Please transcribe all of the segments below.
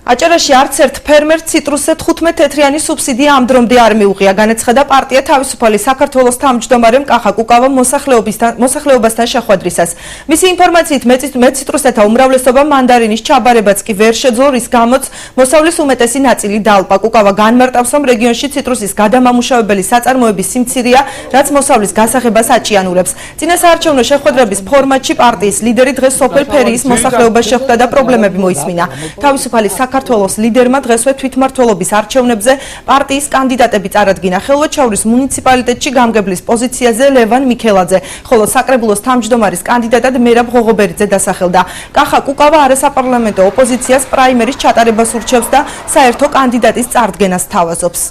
აჭარაში არც ერთ ფერმერს ციტრუსზე 15 თეთრიანი სუბსიდია ამ დრომდე არ მიუღია, განაცხადა პარტია თავისუფალი საქართველოს თავმჯდომარემ კახა კუკავამ მოსახლეობასთან შეხვედრისას. მისი ინფორმაციით მეციტრუსეთა უმრავლესობა მანდარინის ჩაბარებაც კი ვერ შეძლო, რის გამოც მოსავლის უმეტესი ნაწილი დალპა. კუკავა განმარტავს, რომ რეგიონში ციტრუსის გადამამუშავებელი საწარმოების სიმცირეა, რაც მოსავლის გასაღებას აჭიანურებს. წინასაარჩევნო შეხვედრების ფორმატში პარტიის ლიდერი დღეს სოფელ ფერიის მოსახლეობას შეხვდა და პრობლემები მოისმინა. თავისუფალი საქართველოს ლიდერმა დღესვე თვითმმართველობის არჩევნებზე პარტიის კანდიდატები წარადგინა. ხელვაჩაურის მუნიციპალიტეტში გამგებლის პოზიციაზე ლევან მიქელაძე, ხოლო საკრებულოს თავმჯდომარის კანდიდატად მერაბ ღოღობერიძე დასახელდა. კახა კუკავა არასაპარლამენტო ოპოზიციას პრაიმერის ჩატარებას ურჩევს და საერთო კანდიდატის წარდგენას თავაზობს.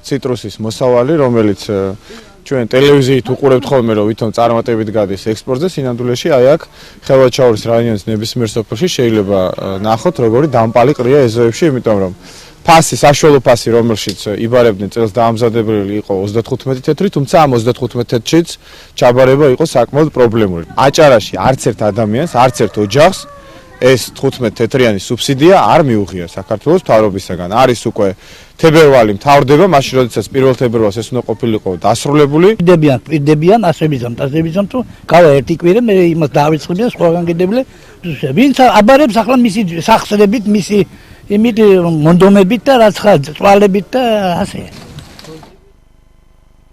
ციტრუსის მოსავალი, რომელიც ჩვენ ტელევიზიით უყურებთ ხოლმე, რომ ვითომ წარმატებით გადის ექსპორტზე, სინამდვილეში აი აქ ხელვაჩაურის რაიონის ნებისმიერ სოფელში შეიძლება ნახოთ, როგორი დამპალი ყრია ეზოებში, იმიტომ რომ ფასი, საშუალო ფასი, რომელშიც იბარებდნენ წელს დაამზადებელი იყო 35 თეთრი, თუმცა ამ 35 თეთრშიც ჩაბარება იყო საკმაოდ პრობლემური. აჭარაში არც ერთ ადამიანს, არც ერთ ოჯახს ეს 15 თეთრიანი სუბსიდია არ მიუღია საქართველოს მთავრობისაგან. არის უკვე თებერვალი მთავრდება, მაშინ როდესაც 1 თებერვალს ეს უნდა ყოფილიყო დასრულებული. პირდებიან ასებიზამ თუ გავა ერთი კვირა მე იმას დავიწყებიან სხვაგან გედებლე. ვინც აბარებს ახლა მისი სახსრებით, მისი იმით მონდომებით და რაც ხა წვალებით და ასე.